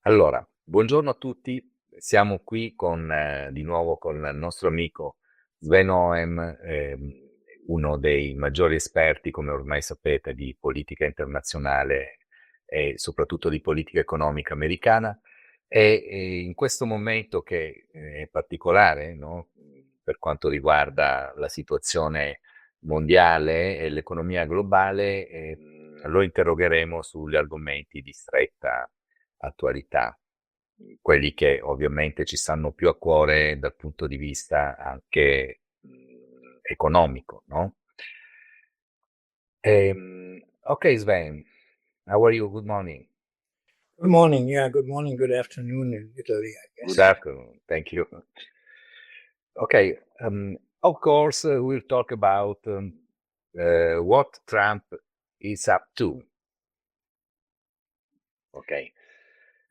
Allora, buongiorno a tutti, siamo qui di nuovo con il nostro amico Sven Oem, uno dei maggiori esperti, come ormai sapete, di politica internazionale e soprattutto di politica economica americana. E in questo momento che è particolare, no? Per quanto riguarda la situazione mondiale e l'economia globale, lo interrogheremo sugli argomenti di stretta attualità, quelli che ovviamente ci stanno più a cuore dal punto di vista anche economico, no? Ok, Sven, how are you? Good morning. Good morning. Yeah, good morning, good afternoon in Italy, I Good guess. afternoon. Thank you. Okay, of course, we'll talk about what Trump is up to. Okay,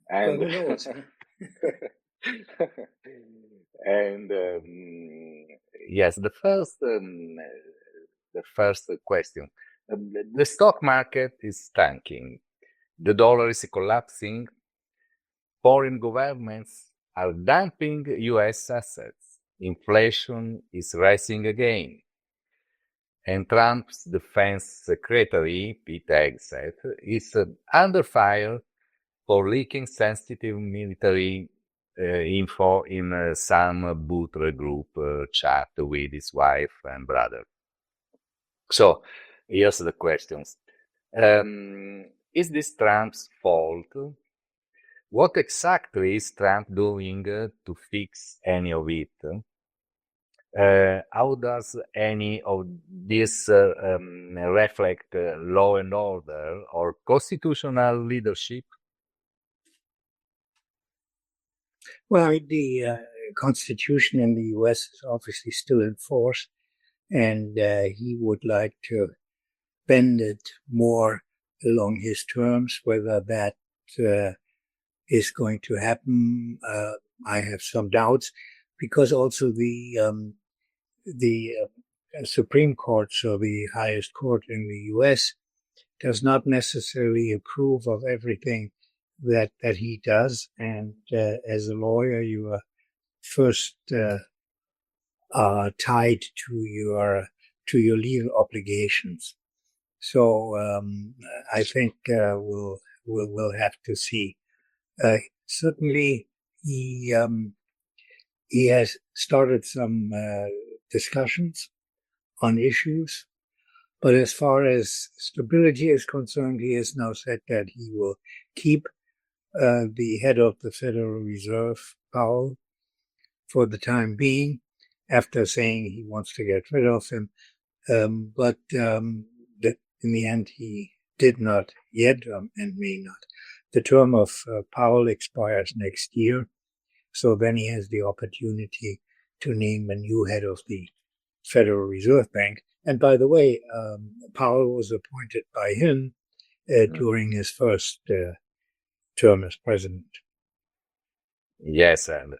Well, and who knows? and yes, the first question. The stock market is tanking. The dollar is collapsing. Foreign governments are dumping US assets. Inflation is rising again. And Trump's defense secretary, Pete Hegseth, is under fire for leaking sensitive military info in some bootleg group chat with his wife and brother. So here's the questions. Is this Trump's fault? What exactly is Trump doing to fix any of it? How does any of this reflect law and order or constitutional leadership? Well, the Constitution in the U.S. is obviously still in force, and he would like to bend it more along his terms. Whether that is going to happen, I have some doubts, because also the Supreme Court, so the highest court in the U.S., does not necessarily approve of everything that he does. And as a lawyer, you are first tied to your legal obligations. So I think we'll have to see. Certainly, he has started some discussions on issues. But as far as stability is concerned, he has now said that he will keep the head of the Federal Reserve, Powell, for the time being, after saying he wants to get rid of him. But that in the end, he did not yet and may not. The term of Powell expires next year, so then he has the opportunity to name a new head of the Federal Reserve Bank. And by the way, Powell was appointed by him during his first term as president. Yes, and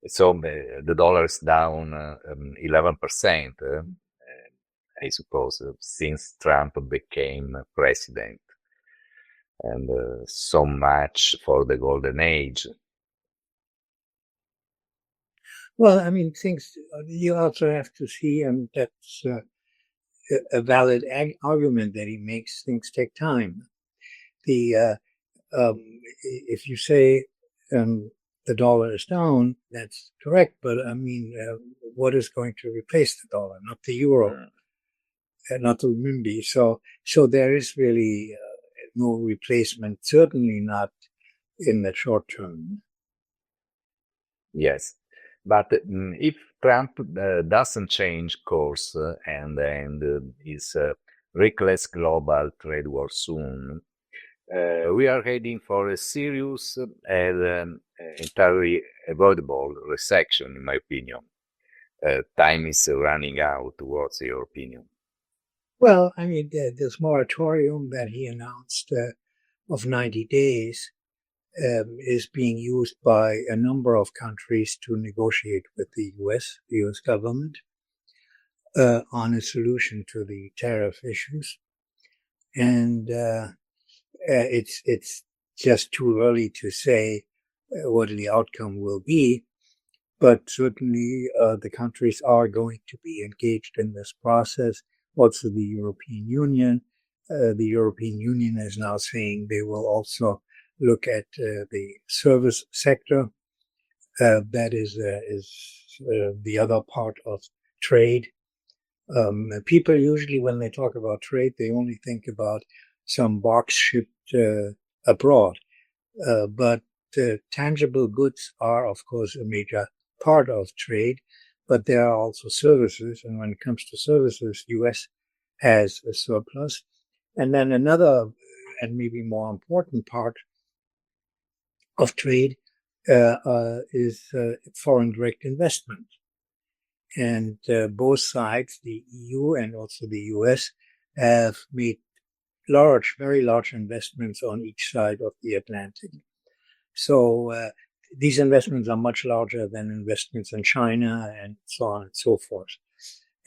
so the dollar is down 11%, I suppose, since Trump became president. And so much for the golden age. Well, I mean, things you also have to see, and that's a valid argument that he makes. Things take time. If you say the dollar is down, that's correct. But I mean, what is going to replace the dollar? Not the euro, not the renminbi. So there is really no replacement. Certainly not in the short term. Yes, but if Trump doesn't change course and is reckless global trade war soon, we are heading for a serious and entirely avoidable recession, in my opinion. Time is running out. What's your opinion? Well, I mean, this moratorium that he announced of 90 days is being used by a number of countries to negotiate with the US government, on a solution to the tariff issues. And it's just too early to say what the outcome will be. But certainly the countries are going to be engaged in this process. Also the European Union. The European Union is now saying they will also look at the service sector. That is the other part of trade. People usually, when they talk about trade, they only think about some box shipped abroad. But tangible goods are, of course, a major part of trade, but there are also services. And when it comes to services, U.S. has a surplus. And then another and maybe more important part of trade is foreign direct investment. And both sides, the EU and also the US, have made very large investments on each side of the Atlantic. So these investments are much larger than investments in China and so on and so forth.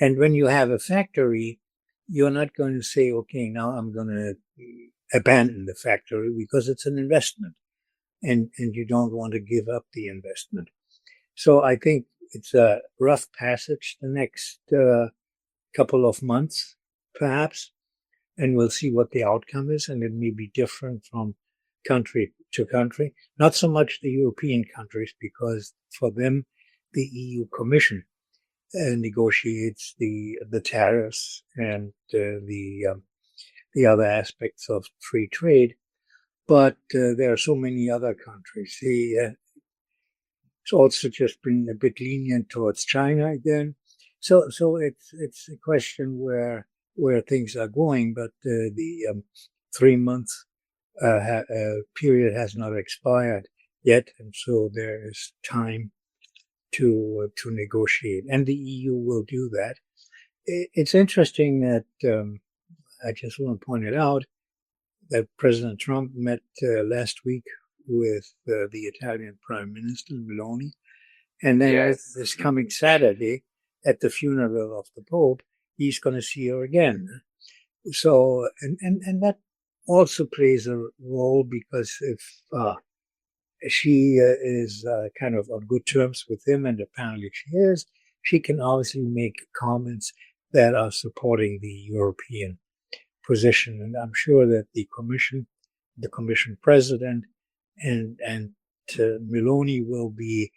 And when you have a factory, you're not going to say, okay, now I'm going to abandon the factory because it's an investment and you don't want to give up the investment. So I think it's a rough passage the next couple of months, perhaps, and we'll see what the outcome is. And it may be different from country to country. Not so much the European countries, because for them, the EU Commission negotiates the tariffs and the other aspects of free trade. But there are so many other countries. It's also just been a bit lenient towards China again. So it's a question where things are going, but the 3-month period has not expired yet, and so there is time to negotiate, and the EU will do that. It's interesting that I just want to point it out that President Trump met last week with the Italian Prime Minister Meloni, and then this coming Saturday at the funeral of the Pope, he's going to see her again. So and that also plays a role, because if she is kind of on good terms with him, and apparently she is, she can obviously make comments that are supporting the European position. And I'm sure that the Commission president and Meloni will be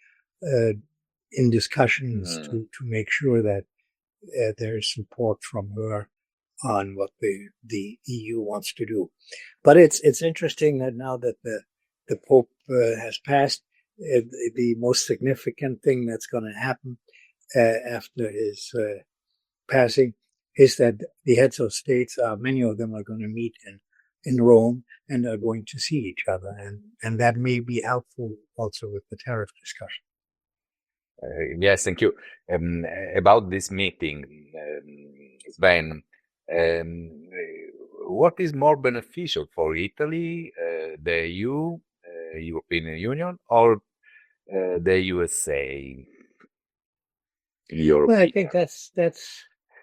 in discussions to make sure that there is support from her on what the EU wants to do. But it's interesting that now that the Pope has passed, the most significant thing that's going to happen after his passing is that the heads of states, many of them are going to meet in Rome and are going to see each other. And that may be helpful also with the tariff discussion. Yes, thank you. About this meeting, Sven, what is more beneficial for Italy, the EU, European Union, or the USA? Well, I think that's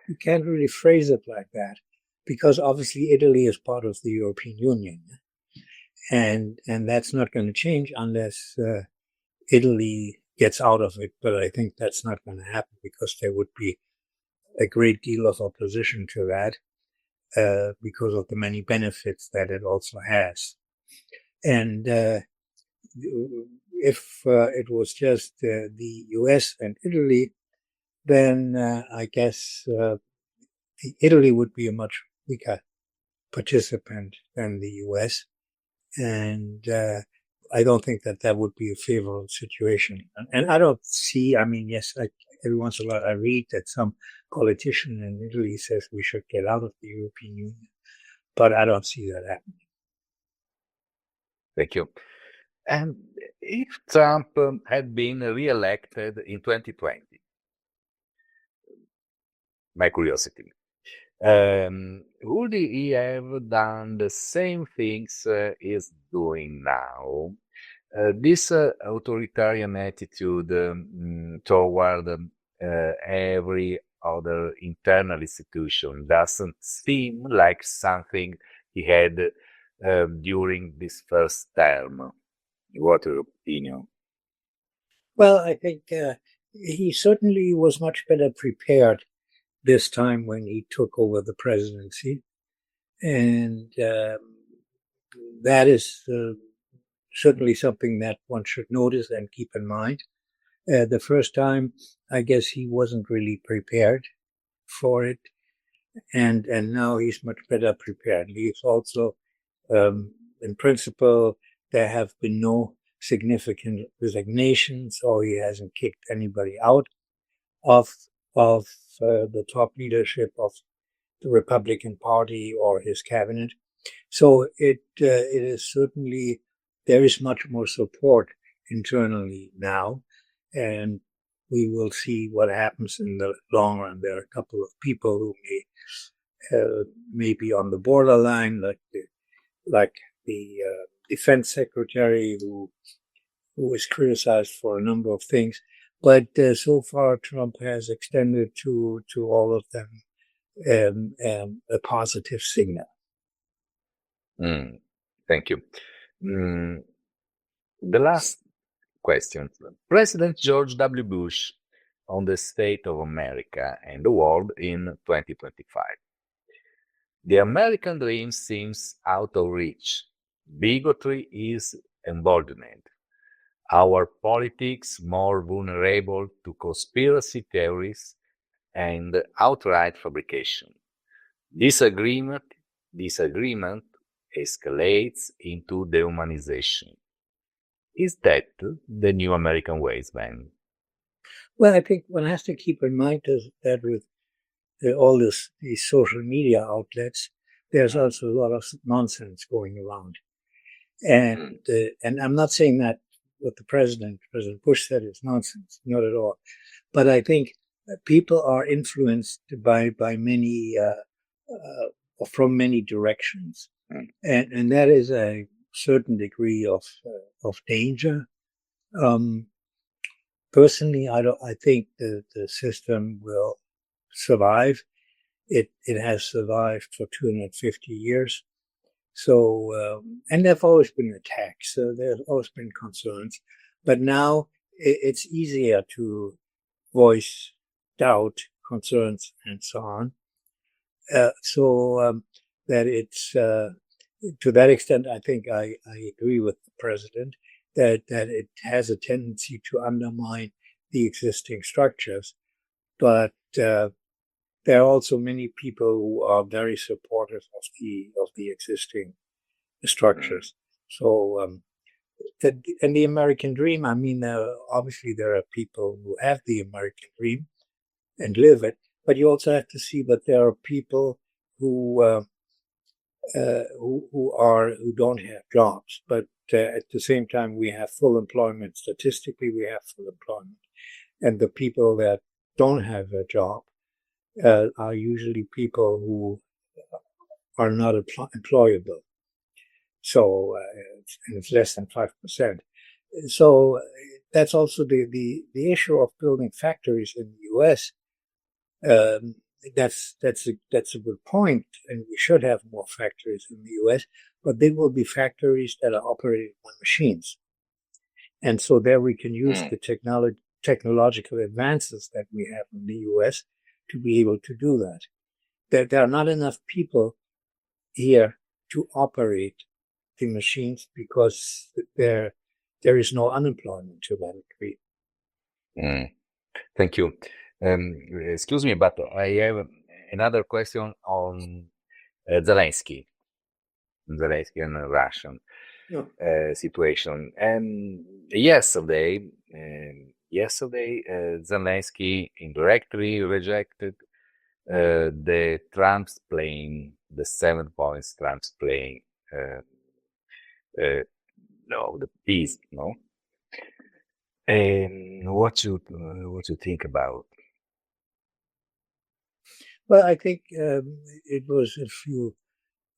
you can't really phrase it like that, because obviously Italy is part of the European Union, and that's not going to change unless Italy gets out of it. But I think that's not going to happen, because there would be a great deal of opposition to that because of the many benefits that it also has. And if it was just the US and Italy, then I guess Italy would be a much weaker participant than the US. And I don't think that would be a favorable situation. And I don't see, I mean, yes, every once in a while I read that some politician in Italy says we should get out of the European Union, but I don't see that happening. Thank you. And if Trump had been re-elected in 2020, my curiosity, would he have done the same things he's doing now? This authoritarian attitude toward every other internal institution doesn't seem like something he had during this first term. What your opinion? Well, I think he certainly was much better prepared this time when he took over the presidency. And that is certainly something that one should notice and keep in mind. The first time, I guess he wasn't really prepared for it. And now he's much better prepared. He's also, in principle, there have been no significant resignations, or he hasn't kicked anybody out of the top leadership of the Republican Party or his cabinet. So it is certainly, there is much more support internally now, and we will see what happens in the long run. There are a couple of people who may be on the borderline, like the defense secretary who is criticized for a number of things. But so far, Trump has extended to all of them a positive signal. Thank you. The last question. President George W. Bush on the state of America and the world in 2025. The American dream seems out of reach. Bigotry is emboldened. Our politics more vulnerable to conspiracy theories and outright fabrication. Disagreement escalates into dehumanization. Is that the new American way, Sven? Well, I think one has to keep in mind that with all these social media outlets, there's also a lot of nonsense going around. And I'm not saying that what President Bush said is nonsense, not at all. But I think people are influenced by many, from many directions. And that is a certain degree of danger. Personally, I think the system will survive. It has survived for 250 years. So, and there have always been attacks. So there's always been concerns. But now it's easier to voice doubt, concerns, and so on. So that it's, to that extent, I think I agree with the president that it has a tendency to undermine the existing structures. But there are also many people who are very supportive of the existing structures. So, and the American dream, I mean, obviously there are people who have the American dream and live it, but you also have to see that there are people who don't have jobs, but at the same time we have full employment. Statistically, we have full employment, and the people that don't have a job are usually people who are not employable. So, and it's less than 5%. So that's also the issue of building factories in the U.S. That's a good point, and we should have more factories in the U.S., but they will be factories that are operated on machines. And so there we can use the technological advances that we have in the U.S. to be able to do that. There are not enough people here to operate the machines because there is no unemployment to that degree. Thank you. Excuse me, but I have another question on Zelensky and Russian situation. And yesterday, Zelensky indirectly rejected the Trump's plane, the 7 points Trump's plane. The peace, no. And what you think about? Well, I think it was, if you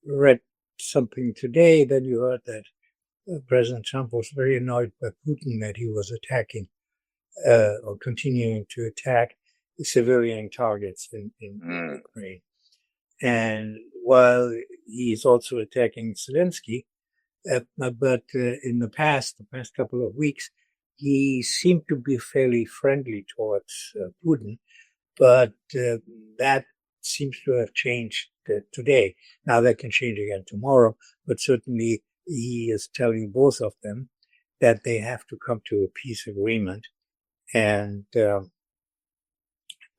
read something today, then you heard that President Trump was very annoyed by Putin that he was attacking or continuing to attack the civilian targets in Ukraine. And while he's also attacking Zelensky, But in the past couple of weeks, he seemed to be fairly friendly towards Putin, but that seems to have changed today. Now that can change again tomorrow, but certainly he is telling both of them that they have to come to a peace agreement, and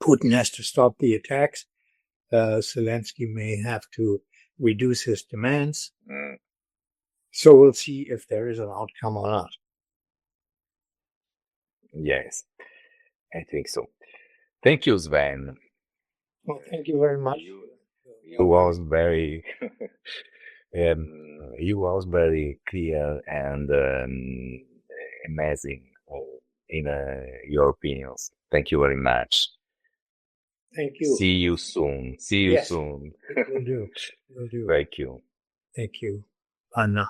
Putin has to stop the attacks. Zelensky may have to reduce his demands. So we'll see if there is an outcome or not. Yes, I think so. Thank you, Sven. Well, thank you very much. You was very, you was very clear and amazing in your opinions. Thank you very much. Thank you. See you soon. See you Yes. soon. Will do. Will do. Thank you. Thank you, Anna.